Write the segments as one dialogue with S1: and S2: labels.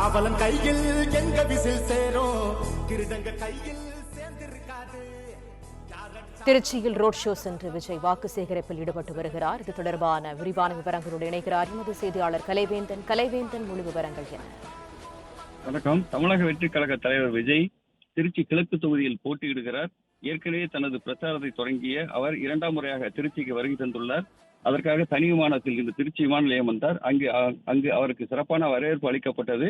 S1: காவலன் கையில் எங்க விசில் சேரும் கிருதங்க கையில் சேர்ந்திருக்காது.
S2: திருச்சியில் ரோட் ஷோ சென்று விஜய் வாக்கு சேகரிப்பில் ஈடுபட்டு வருகிறார். இது தொடர்பான விரிவான விவரங்களோடு இணைகிறார் எமது செய்தியாளர் கலைவேந்தன். கலைவேந்தன், முழு விவரங்கள் என்ன?
S3: வணக்கம். தமிழக வெற்றிக் கழக தலைவர் விஜய் திருச்சி கிழக்கு தொகுதியில் போட்டியிடுகிறார். ஏற்கனவே தனது பிரச்சாரத்தை தொடங்கிய அவர் இரண்டாம் முறையாக திருச்சிக்கு வருகை தந்துள்ளார். அதற்காக தனி விமானத்தில் இன்று திருச்சி விமான நிலையம் வந்தார். அங்கு அவருக்கு சிறப்பான வரவேற்பு அளிக்கப்பட்டது.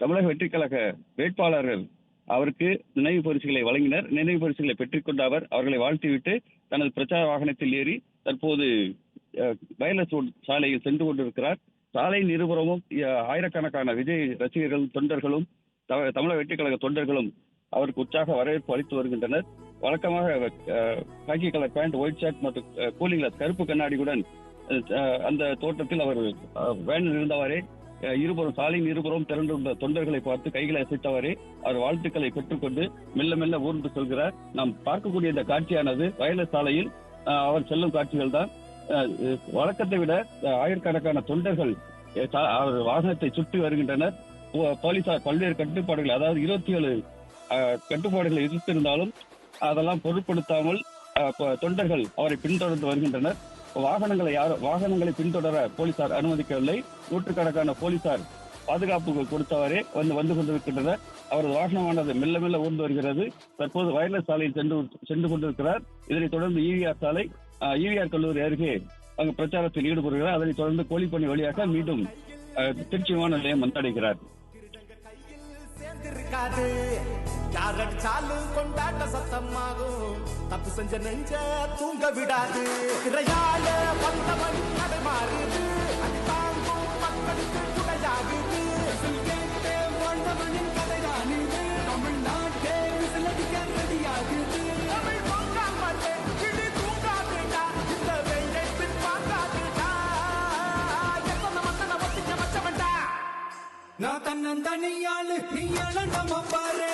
S3: தமிழக வெற்றிக் கழக வேட்பாளர்கள் அவருக்கு நினைவு பரிசுகளை வழங்கினர். நினைவு பரிசுகளை பெற்றுக்கொண்ட அவர் அவர்களை வாழ்த்திவிட்டு தனது பிரச்சார வாகனத்தில் ஏறி தற்போது வயலஸ் ரோட் சாலையில் சென்று கொண்டிருக்கிறார். சாலையின் இருபுறமும் ஆயிரக்கணக்கான விஜய் ரசிகர்களும் தொண்டர்களும் தமிழக வெற்றிக் கழக தொண்டர்களும் அவருக்கு உற்சாக வரவேற்பு அளித்து வருகின்றனர். வழக்கமாக காக்கி கலர் பேண்ட், ஒயிட் ஷர்ட் மற்றும் கூலிங் கிளாஸ் கருப்பு கண்ணாடியுடன் அந்த தோட்டத்தில் அவர் வேனில் இருந்தவரே இருபுறம் சாலையின் இருபுறம் திரண்டுள்ள தொண்டர்களை பார்த்து கைகளை அசைத்தவரே அவர் வாழ்த்துக்களை பெற்றுக்கொண்டு மெல்ல மெல்ல ஊர்ந்து செல்கிறார். நாம் பார்க்கக்கூடிய இந்த காட்சியானது வயலஸ் சாலையில் அவர் செல்லும் காட்சிகள் தான். வழக்கத்தை விட ஆயிரக்கணக்கான தொண்டர்கள் அவர் வாகனத்தை சுற்றி வருகின்றனர். போலீசார் பல்வேறு கட்டுப்பாடுகள், அதாவது 27 கட்டுப்பாடுகளை எதிர்த்திருந்தாலும் அதெல்லாம் பொருட்படுத்தாமல் தொண்டர்கள் அவரை பின்தொடர்ந்து வருகின்றனர். வாகனங்களை பின்தொடர போலீசார் அனுமதிக்கவில்லை. நூற்றுக்கணக்கான போலீசார் பாதுகாப்பு கொடுத்தவரே வந்து கொண்டிருக்கின்றனர். அவரது வாகனமானது மெல்ல மெல்ல ஊர்ந்து வருகிறது. தற்போது வயலஸ் சாலையில் சென்று கொண்டிருக்கிறார். இதனைத் தொடர்ந்து ஈவிஆர் சாலை, ஈவிஆர் கல்லூரி அருகே அங்கு பிரச்சாரத்தில் ஈடுபடுகிறார். அதனைத் தொடர்ந்து கோழிப்பண்ணி வழியாக மீண்டும் திருச்சி விமான நிலையம் வந்தடைகிறார்.
S1: யாரடிச்சாலும் கொண்டாட்ட சத்தமாகும், தப்பு செஞ்ச நெஞ்ச தூங்க விடாது. இறையால வந்தவன் கதை மாறுது, அது தாங்கும் மக்களுக்கு துணையாகுது. கேட்டே வாழ்ந்தவனின் கதைதான் இது, தமிழ்நாட்டே விசிலடிக்க ரெடியாகுது. தமிழ் பொங்காமலே கிளி தூங்காதுடா, இந்த வெள்ளை பின் பார்க்காதுடா. எத்தனை மத்தனை ஒத்திக்க வச்சவன்டா, நான் தன்னந்தனியாளு நீ நம்ம பாரு.